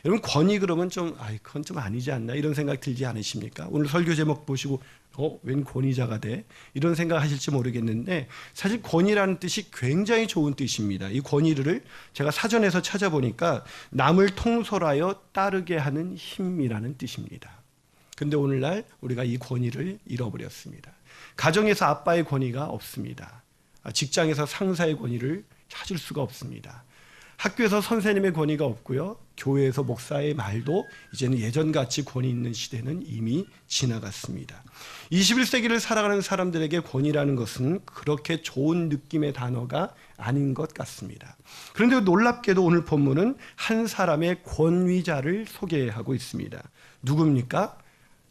여러분 권위 그러면 좀 그건 좀 아니지 않나 이런 생각 들지 않으십니까? 오늘 설교 제목 보시고 웬 권위자가 돼? 이런 생각 하실지 모르겠는데 사실 권위라는 뜻이 굉장히 좋은 뜻입니다. 이 권위를 제가 사전에서 찾아보니까 남을 통솔하여 따르게 하는 힘이라는 뜻입니다. 근데 오늘날 우리가 이 권위를 잃어버렸습니다. 가정에서 아빠의 권위가 없습니다. 직장에서 상사의 권위를 찾을 수가 없습니다. 학교에서 선생님의 권위가 없고요. 교회에서 목사의 말도 이제는 예전같이 권위 있는 시대는 이미 지나갔습니다. 21세기를 살아가는 사람들에게 권위라는 것은 그렇게 좋은 느낌의 단어가 아닌 것 같습니다. 그런데 놀랍게도 오늘 본문은 한 사람의 권위자를 소개하고 있습니다. 누굽니까?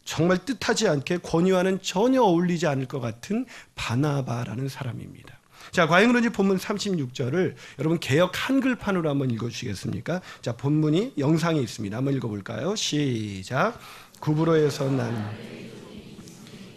정말 뜻하지 않게 권위와는 전혀 어울리지 않을 것 같은 바나바라는 사람입니다. 자, 과연 그런지 본문 36절을 여러분 개역 한글판으로 한번 읽어주시겠습니까? 자, 본문이 영상에 있습니다. 한번 읽어볼까요? 시작. 구브로에서 난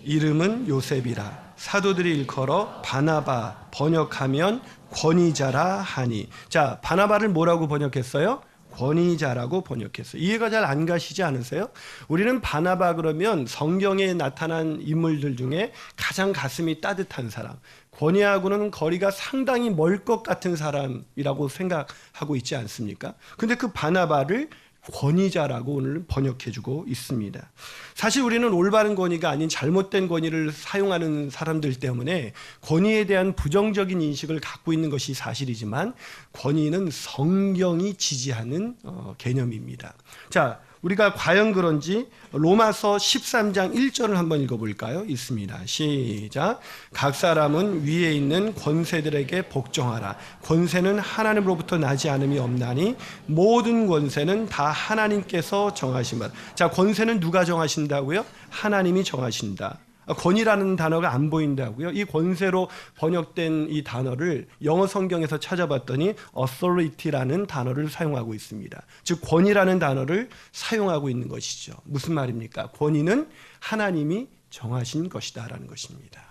이름은 요셉이라 사도들이 일컬어 바나바 번역하면 권위자라 하니. 자, 바나바를 뭐라고 번역했어요? 권위자라고 번역했어요. 이해가 잘 안 가시지 않으세요? 우리는 바나바 그러면 성경에 나타난 인물들 중에 가장 가슴이 따뜻한 사람, 권위하고는 거리가 상당히 멀 것 같은 사람이라고 생각하고 있지 않습니까? 근데 그 바나바를 권위자라고 오늘 번역해주고 있습니다. 사실 우리는 올바른 권위가 아닌 잘못된 권위를 사용하는 사람들 때문에 권위에 대한 부정적인 인식을 갖고 있는 것이 사실이지만 권위는 성경이 지지하는 개념입니다. 자, 우리가 과연 그런지 로마서 13장 1절을 한번 읽어볼까요? 있습니다. 시작. 각 사람은 위에 있는 권세들에게 복종하라. 권세는 하나님으로부터 나지 않음이 없나니 모든 권세는 다 하나님께서 정하신 바. 자, 권세는 누가 정하신다고요? 하나님이 정하신다. 권위라는 단어가 안 보인다고요? 이 권세로 번역된 이 단어를 영어 성경에서 찾아봤더니 authority라는 단어를 사용하고 있습니다. 즉 권위라는 단어를 사용하고 있는 것이죠. 무슨 말입니까? 권위는 하나님이 정하신 것이다라는 것입니다.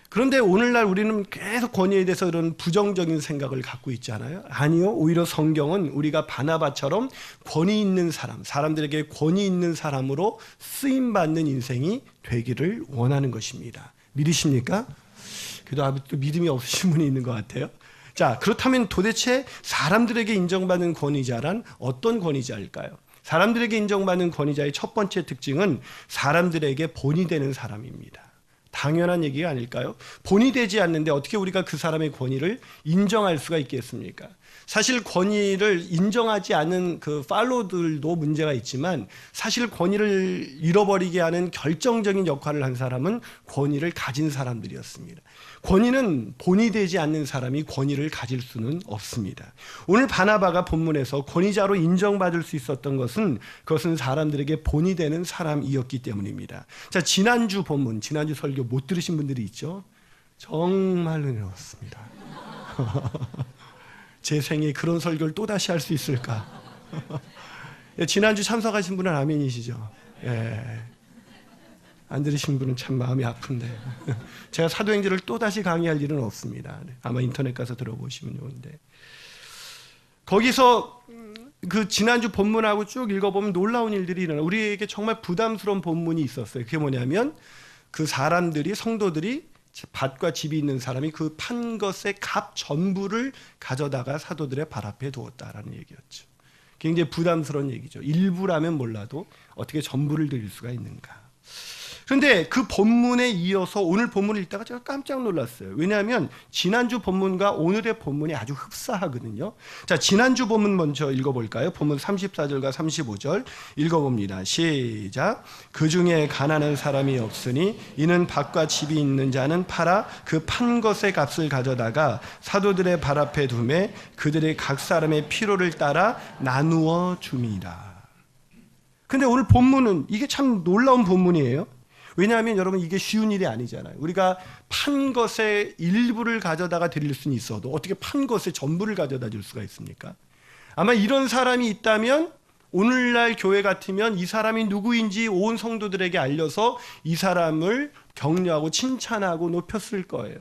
그런데 오늘날 우리는 계속 권위에 대해서 이런 부정적인 생각을 갖고 있잖아요. 아니요. 오히려 성경은 우리가 바나바처럼 권위 있는 사람, 사람들에게 권위 있는 사람으로 쓰임받는 인생이 되기를 원하는 것입니다. 믿으십니까? 그래도 아직도 믿음이 없으신 분이 있는 것 같아요. 자, 그렇다면 도대체 사람들에게 인정받는 권위자란 어떤 권위자일까요? 사람들에게 인정받는 권위자의 첫 번째 특징은 사람들에게 본이 되는 사람입니다. 당연한 얘기가 아닐까요? 본이 되지 않는데 어떻게 우리가 그 사람의 권위를 인정할 수가 있겠습니까? 사실 권위를 인정하지 않은 그 팔로들도 문제가 있지만 사실 권위를 잃어버리게 하는 결정적인 역할을 한 사람은 권위를 가진 사람들이었습니다. 권위는 본이 되지 않는 사람이 권위를 가질 수는 없습니다. 오늘 바나바가 본문에서 권위자로 인정받을 수 있었던 것은 그것은 사람들에게 본이 되는 사람이었기 때문입니다. 자, 지난주 본문, 지난주 설교 못 들으신 분들이 있죠? 정말 은혜롭습니다. 제 생에 그런 설교를 또다시 할 수 있을까? 지난주 참석하신 분은 아멘이시죠? 예. 안 들으신 분은 참 마음이 아픈데 제가 사도행전을 또다시 강의할 일은 없습니다. 아마 인터넷 가서 들어보시면 좋은데 거기서 그 지난주 본문하고 쭉 읽어보면 놀라운 일들이 일어나. 우리에게 정말 부담스러운 본문이 있었어요. 그게 뭐냐면 그 사람들이, 성도들이 밭과 집이 있는 사람이 그 판 것의 값 전부를 가져다가 사도들의 발 앞에 두었다라는 얘기였죠. 굉장히 부담스러운 얘기죠. 일부라면 몰라도 어떻게 전부를 드릴 수가 있는가. 그런데 그 본문에 이어서 오늘 본문을 읽다가 제가 깜짝 놀랐어요. 왜냐하면 지난주 본문과 오늘의 본문이 아주 흡사하거든요. 자, 지난주 본문 먼저 읽어볼까요? 본문 34절과 35절 읽어봅니다. 시작. 그 중에 가난한 사람이 없으니 이는 밭과 집이 있는 자는 팔아 그 판 것의 값을 가져다가 사도들의 발 앞에 두매 그들의 각 사람의 필요를 따라 나누어 줌이라. 근데 오늘 본문은 이게 참 놀라운 본문이에요. 왜냐하면 여러분 이게 쉬운 일이 아니잖아요. 우리가 판 것의 일부를 가져다가 드릴 수는 있어도 어떻게 판 것의 전부를 가져다 줄 수가 있습니까? 아마 이런 사람이 있다면 오늘날 교회 같으면 이 사람이 누구인지 온 성도들에게 알려서 이 사람을 격려하고 칭찬하고 높였을 거예요.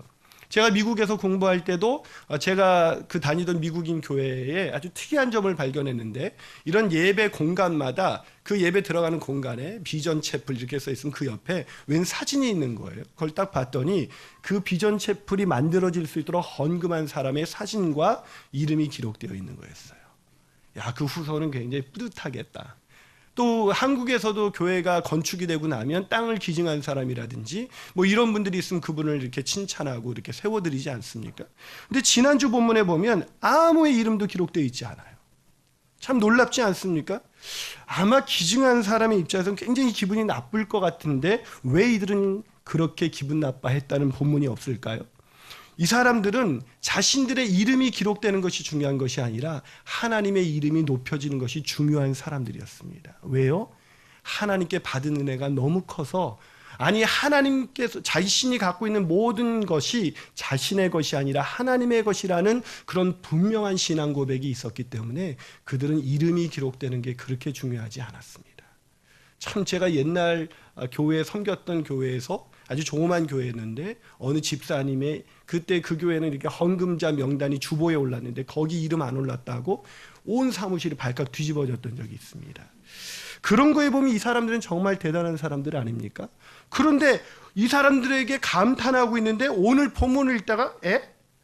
제가 미국에서 공부할 때도 제가 그 다니던 미국인 교회에 아주 특이한 점을 발견했는데, 이런 예배 공간마다 그 예배 들어가는 공간에 비전 채플 이렇게 써 있으면 그 옆에 웬 사진이 있는 거예요. 그걸 딱 봤더니 그 비전 채플이 만들어질 수 있도록 헌금한 사람의 사진과 이름이 기록되어 있는 거였어요. 야, 그 후손은 굉장히 뿌듯하겠다. 또 한국에서도 교회가 건축이 되고 나면 땅을 기증한 사람이라든지 뭐 이런 분들이 있으면 그분을 이렇게 칭찬하고 이렇게 세워드리지 않습니까? 근데 지난주 본문에 보면 아무의 이름도 기록되어 있지 않아요. 참 놀랍지 않습니까? 아마 기증한 사람의 입장에서는 굉장히 기분이 나쁠 것 같은데 왜 이들은 그렇게 기분 나빠했다는 본문이 없을까요? 이 사람들은 자신들의 이름이 기록되는 것이 중요한 것이 아니라 하나님의 이름이 높여지는 것이 중요한 사람들이었습니다. 왜요? 하나님께 받은 은혜가 너무 커서, 아니 하나님께서 자신이 갖고 있는 모든 것이 자신의 것이 아니라 하나님의 것이라는 그런 분명한 신앙 고백이 있었기 때문에 그들은 이름이 기록되는 게 그렇게 중요하지 않았습니다. 참 제가 옛날 교회에 섬겼던 교회에서 아주 조그만 교회였는데 어느 집사님의 그때 그 교회는 이렇게 헌금자 명단이 주보에 올랐는데 거기 이름 안 올랐다고 온 사무실이 발칵 뒤집어졌던 적이 있습니다. 그런 거에 보면 이 사람들은 정말 대단한 사람들 아닙니까? 그런데 이 사람들에게 감탄하고 있는데 오늘 본문을 읽다가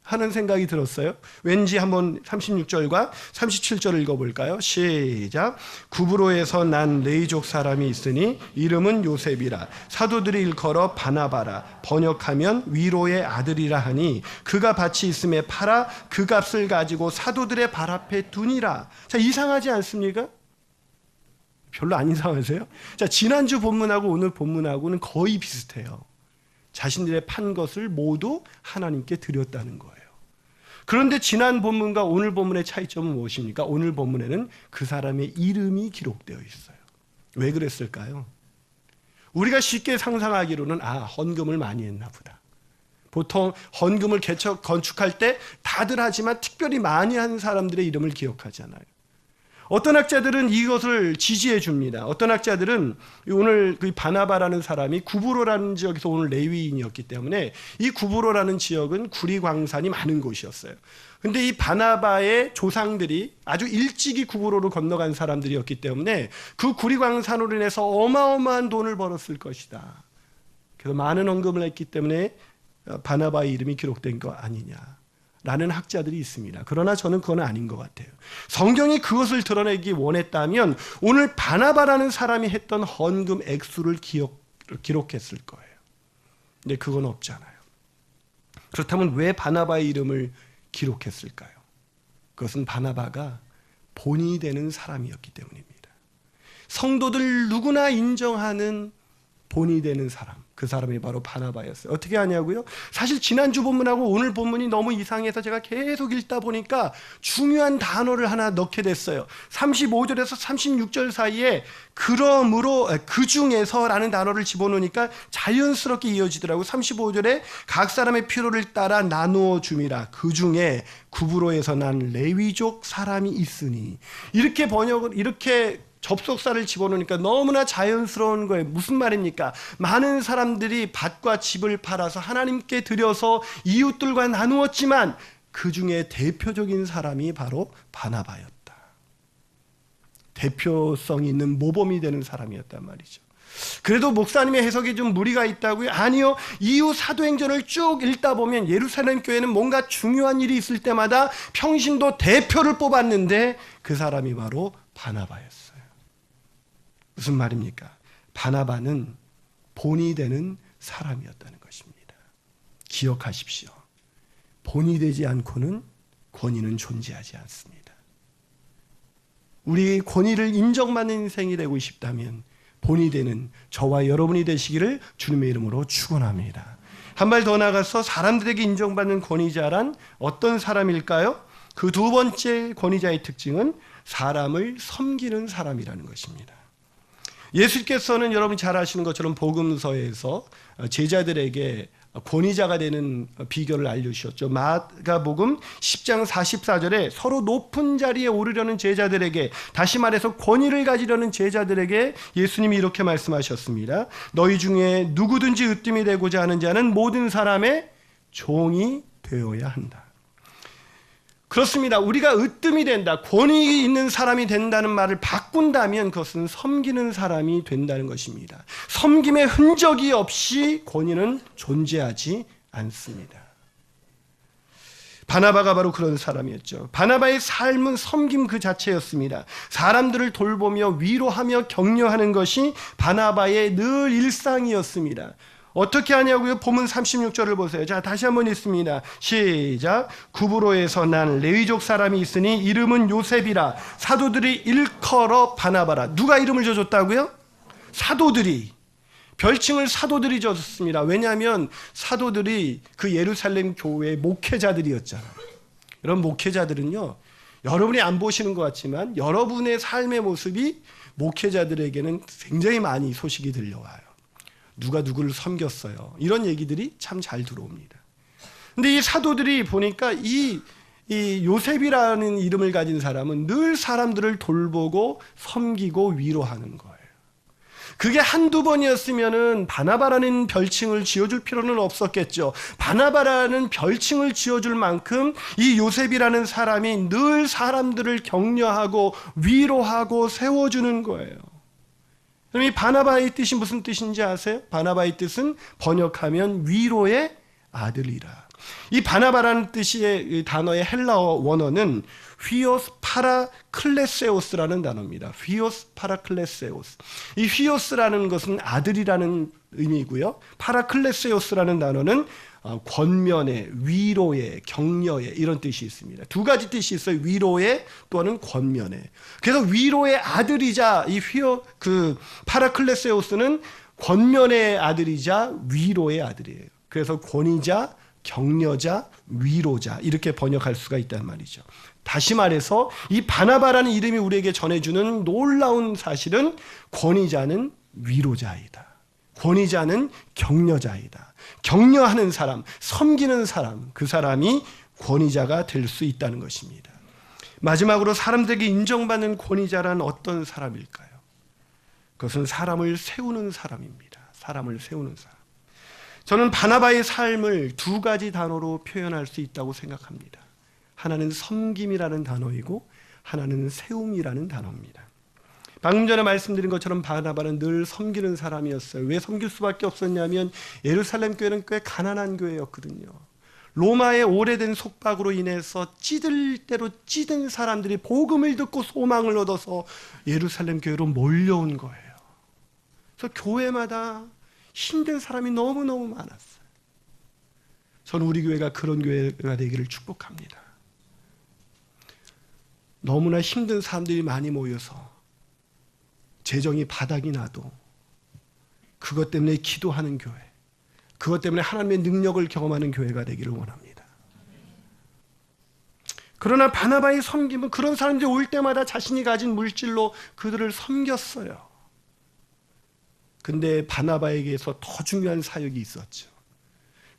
하는 생각이 들었어요. 왠지 한번 36절과 37절을 읽어볼까요? 시작. 구브로에서 난 레이족 사람이 있으니 이름은 요셉이라. 사도들이 일컬어 바나바라. 번역하면 위로의 아들이라 하니 그가 밭이 있음에 팔아 그 값을 가지고 사도들의 발 앞에 두니라. 자, 이상하지 않습니까? 별로 안 이상하세요? 자, 지난주 본문하고 오늘 본문하고는 거의 비슷해요. 자신들의 판 것을 모두 하나님께 드렸다는 거예요. 그런데 지난 본문과 오늘 본문의 차이점은 무엇입니까? 오늘 본문에는 그 사람의 이름이 기록되어 있어요. 왜 그랬을까요? 우리가 쉽게 상상하기로는 헌금을 많이 했나 보다. 보통 헌금을 건축할 때 다들 하지만 특별히 많이 한 사람들의 이름을 기억하잖아요. 어떤 학자들은 이것을 지지해 줍니다. 어떤 학자들은 오늘 그 바나바라는 사람이 구브로라는 지역에서 오늘 레위인이었기 때문에 이 구브로라는 지역은 구리광산이 많은 곳이었어요. 근데 이 바나바의 조상들이 아주 일찍이 구브로로 건너간 사람들이었기 때문에 그 구리광산으로 인해서 어마어마한 돈을 벌었을 것이다. 그래서 많은 헌금을 했기 때문에 바나바의 이름이 기록된 거 아니냐 라는 학자들이 있습니다. 그러나 저는 그건 아닌 것 같아요. 성경이 그것을 드러내기 원했다면 오늘 바나바라는 사람이 했던 헌금 액수를 기록했을 거예요. 근데 그건 없잖아요. 그렇다면 왜 바나바의 이름을 기록했을까요? 그것은 바나바가 본이 되는 사람이었기 때문입니다. 성도들 누구나 인정하는 본이 되는 사람, 그 사람이 바로 바나바였어요. 어떻게 하냐고요? 사실 지난주 본문하고 오늘 본문이 너무 이상해서 제가 계속 읽다 보니까 중요한 단어를 하나 넣게 됐어요. 35절에서 36절 사이에 그러므로 그 중에서라는 단어를 집어넣으니까 자연스럽게 이어지더라고요. 35절에 각 사람의 필요를 따라 나누어 줌이라. 그 중에 구브로에서 난 레위족 사람이 있으니. 이렇게 번역을 이렇게 접속사를 집어넣으니까 너무나 자연스러운 거예요. 무슨 말입니까? 많은 사람들이 밭과 집을 팔아서 하나님께 드려서 이웃들과 나누었지만 그 중에 대표적인 사람이 바로 바나바였다. 대표성 있는 모범이 되는 사람이었단 말이죠. 그래도 목사님의 해석이 좀 무리가 있다고요? 아니요. 이후 사도행전을 쭉 읽다 보면 예루살렘 교회는 뭔가 중요한 일이 있을 때마다 평신도 대표를 뽑았는데 그 사람이 바로 바나바였어요. 무슨 말입니까? 바나바는 본이 되는 사람이었다는 것입니다. 기억하십시오. 본이 되지 않고는 권위는 존재하지 않습니다. 우리 권위를 인정받는 인생이 되고 싶다면 본이 되는 저와 여러분이 되시기를 주님의 이름으로 축원합니다. 한 발 더 나가서 사람들에게 인정받는 권위자란 어떤 사람일까요? 그 두 번째 권위자의 특징은 사람을 섬기는 사람이라는 것입니다. 예수께서는 여러분 잘 아시는 것처럼 복음서에서 제자들에게 권위자가 되는 비결을 알려주셨죠. 마가복음 10장 44절에 서로 높은 자리에 오르려는 제자들에게, 다시 말해서 권위를 가지려는 제자들에게 예수님이 이렇게 말씀하셨습니다. 너희 중에 누구든지 으뜸이 되고자 하는 자는 모든 사람의 종이 되어야 한다. 그렇습니다. 우리가 으뜸이 된다, 권위 있는 사람이 된다는 말을 바꾼다면 그것은 섬기는 사람이 된다는 것입니다. 섬김의 흔적이 없이 권위는 존재하지 않습니다. 바나바가 바로 그런 사람이었죠. 바나바의 삶은 섬김 그 자체였습니다. 사람들을 돌보며 위로하며 격려하는 것이 바나바의 늘 일상이었습니다. 어떻게 하냐고요? 본문 36절을 보세요. 자, 다시 한번 읽습니다. 시작. 구브로에서 난 레위족 사람이 있으니 이름은 요셉이라. 사도들이 일컬어 바나바라. 누가 이름을 줘줬다고요? 사도들이. 별칭을 사도들이 줬습니다. 왜냐하면 사도들이 그 예루살렘 교회의 목회자들이었잖아요. 여러분, 목회자들은요, 여러분이 안 보시는 것 같지만 여러분의 삶의 모습이 목회자들에게는 굉장히 많이 소식이 들려와요. 누가 누구를 섬겼어요. 이런 얘기들이 참 잘 들어옵니다. 근데 이 사도들이 보니까 이 요셉이라는 이름을 가진 사람은 늘 사람들을 돌보고 섬기고 위로하는 거예요. 그게 한두 번이었으면은 바나바라는 별칭을 지어줄 필요는 없었겠죠. 바나바라는 별칭을 지어줄 만큼 이 요셉이라는 사람이 늘 사람들을 격려하고 위로하고 세워주는 거예요. 그럼 이 바나바의 뜻이 무슨 뜻인지 아세요? 바나바의 뜻은 번역하면 위로의 아들이라. 이 바나바라는 뜻의 단어의 헬라어 원어는 휘오스 파라클레세오스라는 단어입니다. 휘오스 파라클레세오스. 이 휘오스라는 것은 아들이라는 의미고요. 파라클레세오스라는 단어는 권면의, 위로의, 격려의 이런 뜻이 있습니다. 두 가지 뜻이 있어요. 위로의 또는 권면의. 그래서 위로의 아들이자 이 파라클레세오스는 권면의 아들이자 위로의 아들이에요. 그래서 권위자, 격려자, 위로자 이렇게 번역할 수가 있단 말이죠. 다시 말해서 이 바나바라는 이름이 우리에게 전해주는 놀라운 사실은 권위자는 위로자이다. 권위자는 격려자이다. 격려하는 사람, 섬기는 사람, 그 사람이 권위자가 될 수 있다는 것입니다. 마지막으로 사람들에게 인정받는 권위자란 어떤 사람일까요? 그것은 사람을 세우는 사람입니다. 사람을 세우는 사람. 저는 바나바의 삶을 두 가지 단어로 표현할 수 있다고 생각합니다. 하나는 섬김이라는 단어이고 하나는 세움이라는 단어입니다. 방금 전에 말씀드린 것처럼 바나바는 늘 섬기는 사람이었어요. 왜 섬길 수밖에 없었냐면 예루살렘 교회는 꽤 가난한 교회였거든요. 로마의 오래된 속박으로 인해서 찌들 대로 찌든 사람들이 복음을 듣고 소망을 얻어서 예루살렘 교회로 몰려온 거예요. 그래서 교회마다 힘든 사람이 너무너무 많았어요. 저는 우리 교회가 그런 교회가 되기를 축복합니다. 너무나 힘든 사람들이 많이 모여서 재정이 바닥이 나도 그것 때문에 기도하는 교회, 그것 때문에 하나님의 능력을 경험하는 교회가 되기를 원합니다. 그러나 바나바의 섬김은 그런 사람들이 올 때마다 자신이 가진 물질로 그들을 섬겼어요. 근데 바나바에게서 더 중요한 사역이 있었죠.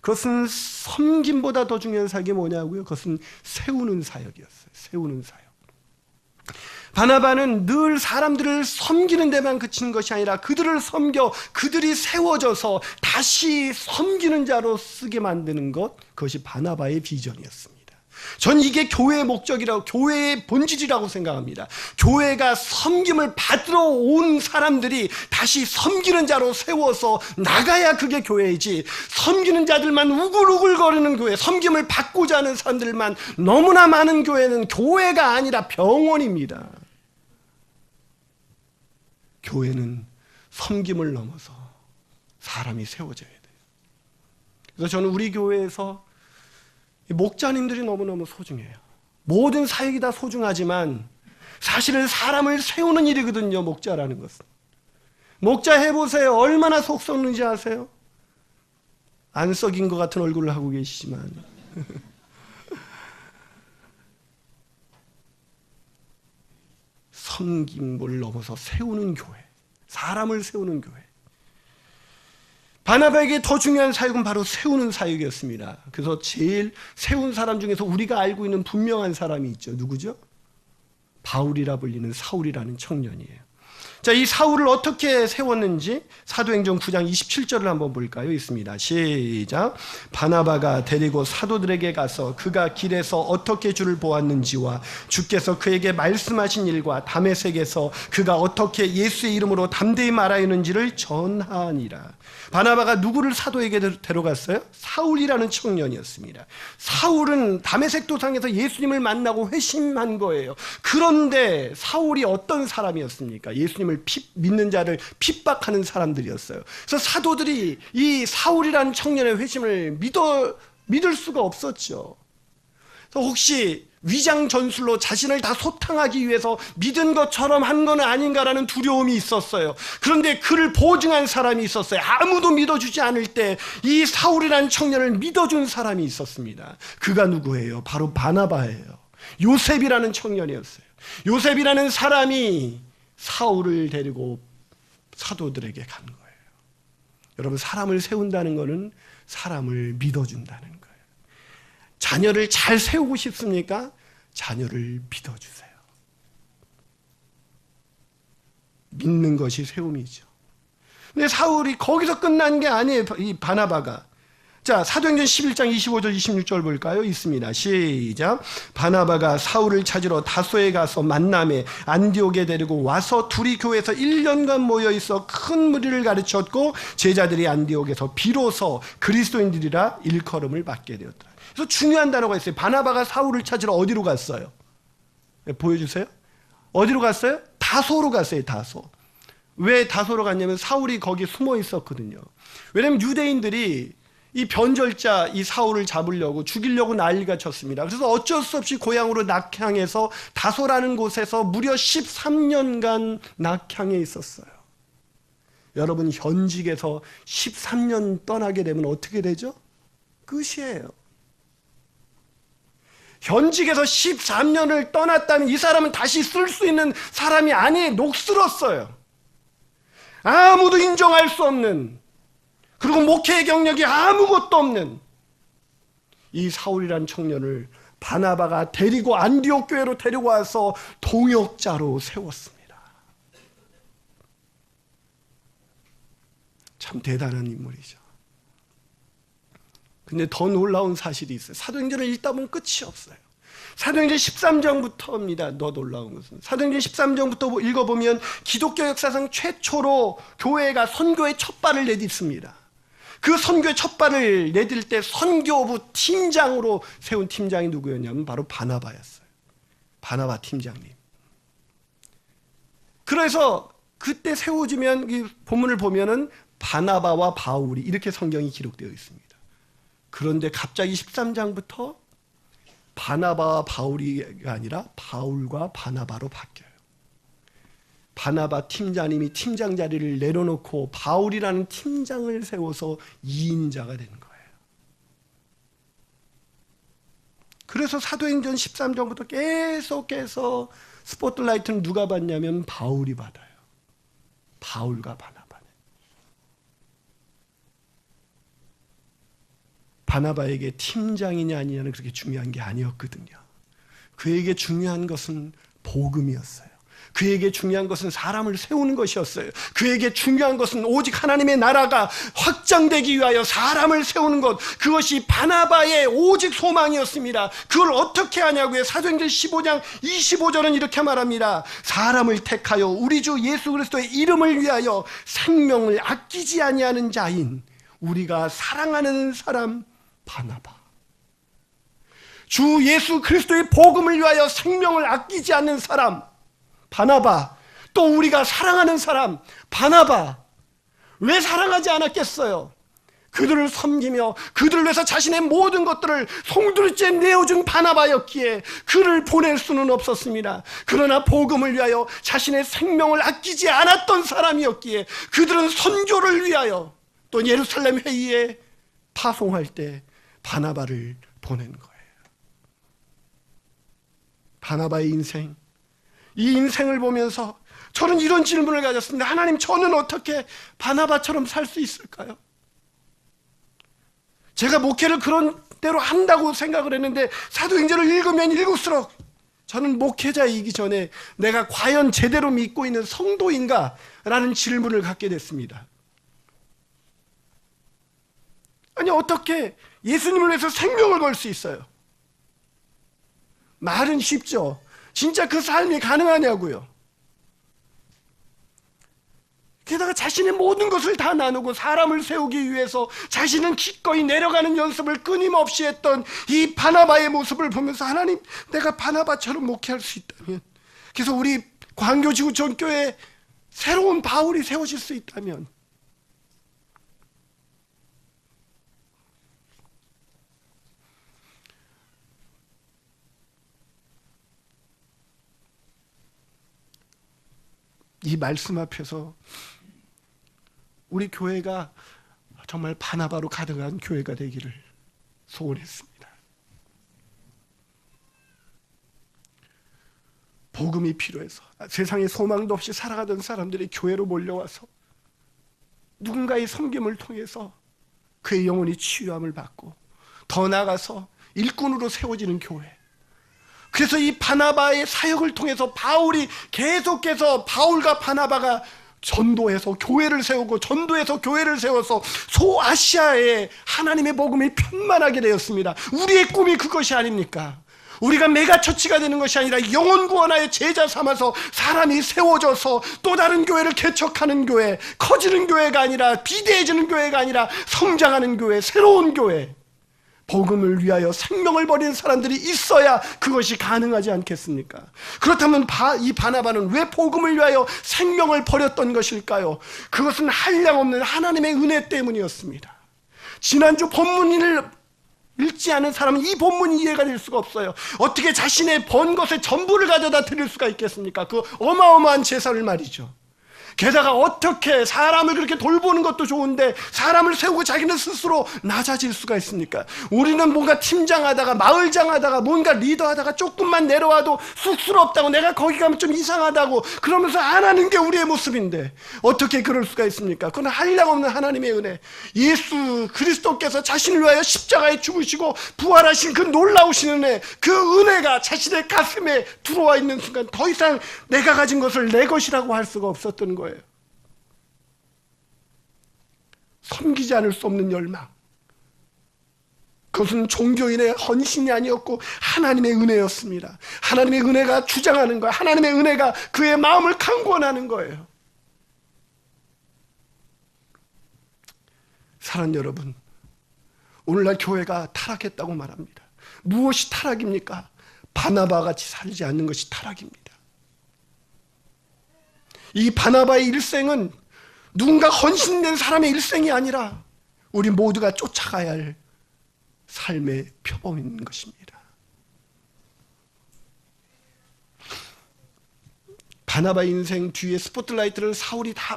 그것은 섬김보다 더 중요한 사역이 뭐냐고요? 그것은 세우는 사역이었어요. 세우는 사역. 바나바는 늘 사람들을 섬기는 데만 그치는 것이 아니라 그들을 섬겨 그들이 세워져서 다시 섬기는 자로 쓰게 만드는 것, 그것이 바나바의 비전이었습니다. 전 이게 교회의 목적이라고, 교회의 본질이라고 생각합니다. 교회가 섬김을 받으러 온 사람들이 다시 섬기는 자로 세워서 나가야 그게 교회이지, 섬기는 자들만 우글우글거리는 교회, 섬김을 받고자 하는 사람들만 너무나 많은 교회는 교회가 아니라 병원입니다. 교회는 섬김을 넘어서 사람이 세워져야 돼요. 그래서 저는 우리 교회에서 목자님들이 너무너무 소중해요. 모든 사역이 다 소중하지만 사실은 사람을 세우는 일이거든요. 목자라는 것은. 목자 해보세요. 얼마나 속 썩는지 아세요? 안 썩인 것 같은 얼굴을 하고 계시지만 섬김을 넘어서 세우는 교회, 사람을 세우는 교회. 바나바에게 더 중요한 사역은 바로 세우는 사역이었습니다. 그래서 제일 세운 사람 중에서 우리가 알고 있는 분명한 사람이 있죠. 누구죠? 바울이라 불리는 사울이라는 청년이에요. 자, 이 사울을 어떻게 세웠는지 사도행전 9장 27절을 한번 볼까요? 있습니다. 시작. 바나바가 데리고 사도들에게 가서 그가 길에서 어떻게 주를 보았는지와 주께서 그에게 말씀하신 일과 다메섹에서 그가 어떻게 예수의 이름으로 담대히 말하였는지를 전하니라. 바나바가 누구를 사도에게 데려갔어요? 사울이라는 청년이었습니다. 사울은 다메섹 도상에서 예수님을 만나고 회심한 거예요. 그런데 사울이 어떤 사람이었습니까? 예수님을 믿는 자를 핍박하는 사람들이었어요. 그래서 사도들이 이 사울이라는 청년의 회심을 믿을 수가 없었죠. 그래서 혹시 위장 전술로 자신을 다 소탕하기 위해서 믿은 것처럼 한 건 아닌가라는 두려움이 있었어요. 그런데 그를 보증한 사람이 있었어요. 아무도 믿어주지 않을 때 이 사울이라는 청년을 믿어준 사람이 있었습니다. 그가 누구예요? 바로 바나바예요. 요셉이라는 청년이었어요. 요셉이라는 사람이 사울을 데리고 사도들에게 간 거예요. 여러분, 사람을 세운다는 것은 사람을 믿어준다는 거예요. 자녀를 잘 세우고 싶습니까? 자녀를 믿어주세요. 믿는 것이 세움이죠. 근데 사울이 거기서 끝난 게 아니에요. 이 바나바가. 자, 사도행전 11장 25절 26절 볼까요? 있습니다. 시작. 바나바가 사울을 찾으러 다소에 가서 만남에 안디옥에 데리고 와서 둘이 교회에서 1년간 모여있어 큰 무리를 가르쳤고 제자들이 안디옥에서 비로소 그리스도인들이라 일컬음을 받게 되었더라. 그래서 중요한 단어가 있어요. 바나바가 사울을 찾으러 어디로 갔어요? 네, 보여주세요. 어디로 갔어요? 다소로 갔어요. 다소. 왜 다소로 갔냐면 사울이 거기 숨어 있었거든요. 왜냐면 유대인들이 이 변절자 이 사울을 잡으려고 죽이려고 난리가 쳤습니다. 그래서 어쩔 수 없이 고향으로 낙향해서 다소라는 곳에서 무려 13년간 낙향해 있었어요. 여러분, 현직에서 13년 떠나게 되면 어떻게 되죠? 끝이에요. 현직에서 13년을 떠났다면 이 사람은 다시 쓸 수 있는 사람이 아니에요. 녹슬었어요. 아무도 인정할 수 없는, 그리고 목회의 경력이 아무것도 없는 이 사울이라는 청년을 바나바가 데리고 안디옥 교회로 데리고 와서 동역자로 세웠습니다. 참 대단한 인물이죠. 근데 더 놀라운 사실이 있어요. 사도행전을 읽다 보면 끝이 없어요. 사도행전 13장부터입니다. 더 놀라운 것은 사도행전 13장부터 읽어보면 기독교 역사상 최초로 교회가 선교의 첫 발을 내딛습니다. 그 선교의 첫 발을 내딜 때 선교부 팀장으로 세운 팀장이 누구였냐면 바로 바나바였어요. 바나바 팀장님. 그래서 그때 세워지면 이 본문을 보면은 바나바와 바울이 이렇게 성경이 기록되어 있습니다. 그런데 갑자기 13장부터 바나바와 바울이가 아니라 바울과 바나바로 바뀌어요. 바나바 팀장님이 팀장 자리를 내려놓고 바울이라는 팀장을 세워서 2인자가 되는 거예요. 그래서 사도행전 13장부터 계속해서 스포트라이트는 누가 받냐면 바울이 받아요. 바울과 바나바는. 바나바에게 팀장이냐 아니냐는 그렇게 중요한 게 아니었거든요. 그에게 중요한 것은 복음이었어요. 그에게 중요한 것은 사람을 세우는 것이었어요. 그에게 중요한 것은 오직 하나님의 나라가 확장되기 위하여 사람을 세우는 것, 그것이 바나바의 오직 소망이었습니다. 그걸 어떻게 하냐고요? 사도행전 15장 25절은 이렇게 말합니다. 사람을 택하여 우리 주 예수 그리스도의 이름을 위하여 생명을 아끼지 아니하는 자인 우리가 사랑하는 사람 바나바. 주 예수 그리스도의 복음을 위하여 생명을 아끼지 않는 사람 바나바. 또 우리가 사랑하는 사람 바나바. 왜 사랑하지 않았겠어요? 그들을 섬기며 그들을 위해서 자신의 모든 것들을 송두리째 내어준 바나바였기에 그를 보낼 수는 없었습니다. 그러나 복음을 위하여 자신의 생명을 아끼지 않았던 사람이었기에 그들은 선교를 위하여 또 예루살렘 회의에 파송할 때 바나바를 보낸 거예요. 바나바의 인생, 이 인생을 보면서 저는 이런 질문을 가졌습니다. 하나님, 저는 어떻게 바나바처럼 살 수 있을까요? 제가 목회를 그런 대로 한다고 생각을 했는데 사도행전을 읽으면 읽을수록 저는 목회자이기 전에 내가 과연 제대로 믿고 있는 성도인가? 라는 질문을 갖게 됐습니다. 아니, 어떻게 예수님을 위해서 생명을 걸 수 있어요? 말은 쉽죠. 진짜 그 삶이 가능하냐고요. 게다가 자신의 모든 것을 다 나누고 사람을 세우기 위해서 자신은 기꺼이 내려가는 연습을 끊임없이 했던 이 바나바의 모습을 보면서, 하나님, 내가 바나바처럼 목회할 수 있다면, 그래서 우리 광교지구촌교회에 새로운 바울이 세워질 수 있다면, 이 말씀 앞에서 우리 교회가 정말 바나바로 가득한 교회가 되기를 소원했습니다. 복음이 필요해서 세상에 소망도 없이 살아가던 사람들이 교회로 몰려와서 누군가의 섬김을 통해서 그의 영혼이 치유함을 받고 더 나아가서 일꾼으로 세워지는 교회. 그래서 이 바나바의 사역을 통해서 바울이 계속해서, 바울과 바나바가 전도해서 교회를 세우고 전도해서 교회를 세워서 소아시아에 하나님의 복음이 편만하게 되었습니다. 우리의 꿈이 그것이 아닙니까? 우리가 메가처치가 되는 것이 아니라 영혼 구원하여 제자 삼아서 사람이 세워져서 또 다른 교회를 개척하는 교회, 커지는 교회가 아니라, 비대해지는 교회가 아니라 성장하는 교회, 새로운 교회, 복음을 위하여 생명을 버리는 사람들이 있어야 그것이 가능하지 않겠습니까? 그렇다면 이 바나바는 왜 복음을 위하여 생명을 버렸던 것일까요? 그것은 한량없는 하나님의 은혜 때문이었습니다. 지난주 본문을 읽지 않은 사람은 이 본문이 이해가 될 수가 없어요. 어떻게 자신의 번 것의 전부를 가져다 드릴 수가 있겠습니까? 그 어마어마한 제사를 말이죠. 게다가 어떻게 사람을 그렇게 돌보는 것도 좋은데 사람을 세우고 자기는 스스로 낮아질 수가 있습니까? 우리는 뭔가 팀장하다가, 마을장하다가, 뭔가 리더하다가 조금만 내려와도 쑥스럽다고, 내가 거기 가면 좀 이상하다고 그러면서 안 하는 게 우리의 모습인데 어떻게 그럴 수가 있습니까? 그건 한량없는 하나님의 은혜. 예수 그리스도께서 자신을 위하여 십자가에 죽으시고 부활하신 그 놀라우신 은혜, 그 은혜가 자신의 가슴에 들어와 있는 순간 더 이상 내가 가진 것을 내 것이라고 할 수가 없었던 거예요. 섬기지 않을 수 없는 열망. 그것은 종교인의 헌신이 아니었고 하나님의 은혜였습니다. 하나님의 은혜가 주장하는 거예요. 하나님의 은혜가 그의 마음을 강권하는 거예요. 사랑하는 여러분, 오늘날 교회가 타락했다고 말합니다. 무엇이 타락입니까? 바나바같이 살지 않는 것이 타락입니다. 이 바나바의 일생은 누군가 헌신된 사람의 일생이 아니라 우리 모두가 쫓아가야 할 삶의 표범인 것입니다. 바나바의 인생 뒤에 스포트라이트를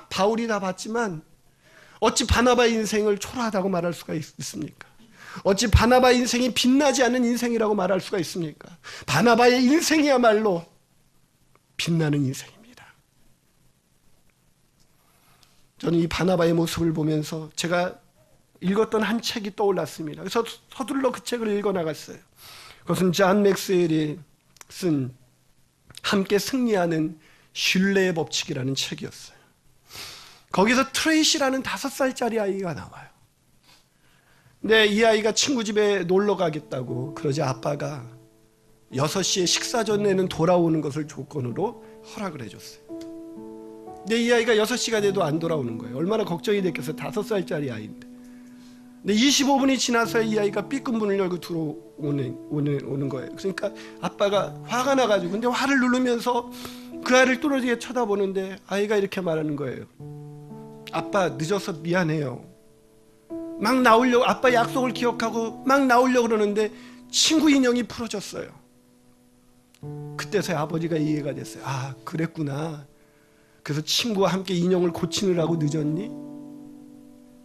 바울이 다 봤지만 어찌 바나바의 인생을 초라하다고 말할 수가 있습니까? 어찌 바나바의 인생이 빛나지 않는 인생이라고 말할 수가 있습니까? 바나바의 인생이야말로 빛나는 인생입니다. 저는 이 바나바의 모습을 보면서 제가 읽었던 한 책이 떠올랐습니다. 그래서 서둘러 그 책을 읽어나갔어요. 그것은 존 맥스웰이 쓴 함께 승리하는 신뢰의 법칙이라는 책이었어요. 거기서 트레이시라는 5살짜리 아이가 나와요. 근데 이 아이가 친구 집에 놀러 가겠다고 그러자 아빠가 6시에 식사 전에는 돌아오는 것을 조건으로 허락을 해줬어요. 근데 이 아이가 6시가 돼도 안 돌아오는 거예요. 얼마나 걱정이 됐겠어요. 5살짜리 아이인데. 근데 25분이 지나서 이 아이가 삐끗 문을 열고 들어오는 거예요. 그러니까 아빠가 화가 나가지고, 근데 화를 누르면서 그 아이를 뚫어지게 쳐다보는데 아이가 이렇게 말하는 거예요. 아빠, 늦어서 미안해요. 막 나오려고, 아빠 약속을 기억하고 막 나오려고 그러는데 친구 인형이 풀어졌어요. 그때서야 아버지가 이해가 됐어요. 아, 그랬구나. 그래서 친구와 함께 인형을 고치느라고 늦었니?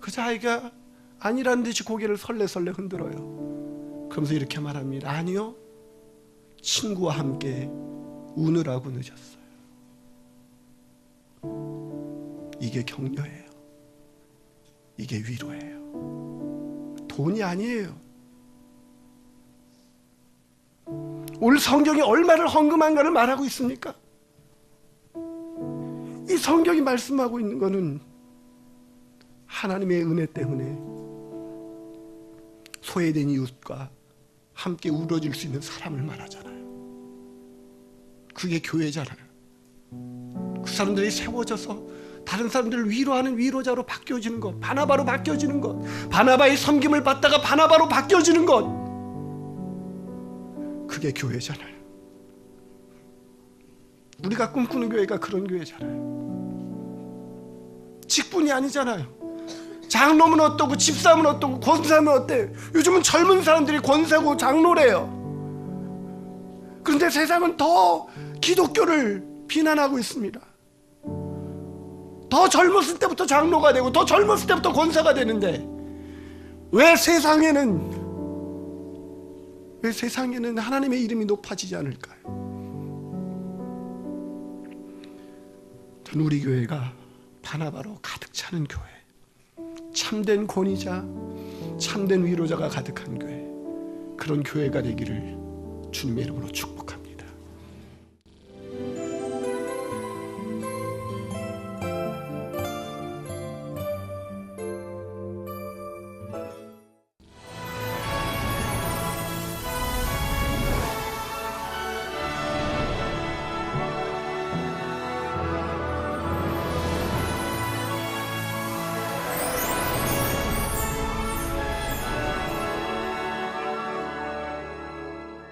그래서 아이가 아니라는 듯이 고개를 설레설레 흔들어요. 그러면서 이렇게 말합니다. 아니요, 친구와 함께 우느라고 늦었어요. 이게 격려예요. 이게 위로예요. 돈이 아니에요. 오늘 성경이 얼마를 헌금한가를 말하고 있습니까? 이 성경이 말씀하고 있는 것은 하나님의 은혜 때문에 소외된 이웃과 함께 울어줄 수 있는 사람을 말하잖아요. 그게 교회잖아요. 그 사람들이 세워져서 다른 사람들을 위로하는 위로자로 바뀌어지는 것, 바나바로 바뀌어지는 것, 바나바의 섬김을 받다가 바나바로 바뀌어지는 것, 그게 교회잖아요. 우리가 꿈꾸는 교회가 그런 교회잖아요. 직분이 아니잖아요. 장로면 어떠고 집사면 어떠고 권사면 어때? 요즘은 젊은 사람들이 권사고 장로래요. 그런데 세상은 더 기독교를 비난하고 있습니다. 더 젊었을 때부터 장로가 되고 더 젊었을 때부터 권사가 되는데 왜 세상에는 하나님의 이름이 높아지지 않을까요? 전 우리 교회가 바나바로 가득 차는 교회, 참된 권위자, 참된 위로자가 가득한 교회, 그런 교회가 되기를 주님의 이름으로 축복합니다.